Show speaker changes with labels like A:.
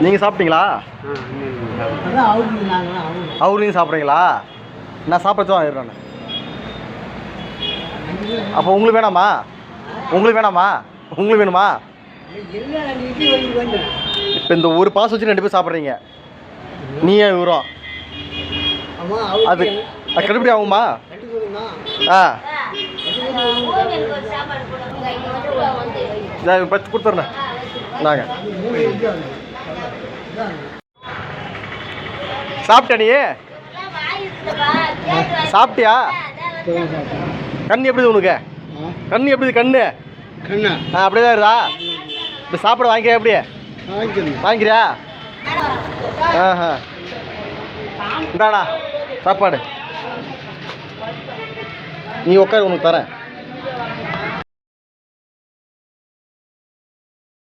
A: நீங்கள் சாப்பிட்டீங்களா? அவரையும் சாப்பிட்றீங்களா? நான் சாப்பிட்றதும் ஆயிடுறேன். அப்போ உங்களுக்கு வேணாமா? உங்களுக்கு வேணாமா? உங்களுக்கு வேணுமா? இப்போ இந்த ஒரு பாஸ் வச்சு 2 பேர் சாப்பிட்றீங்க. நீயே விவரம் அது கட்டுப்படி ஆகுமா? ஆ பச்சு கொடுத்துட்றேன். நாங்கள் சாப்பிட்டா? நீ சாப்பிட்டியா? கண்ணு எப்படி உனக்கு? கண்ணு எப்படி? கண்ணு அப்படியே தான் இருக்கா? இப்போ சாப்பிட வாங்கிக்கிறியா? எப்படி வாங்கிக்கிறியா? ஆஹா, இந்தாடா சாப்பாடு. நீ உட்காரு, உனக்கு தரேன்.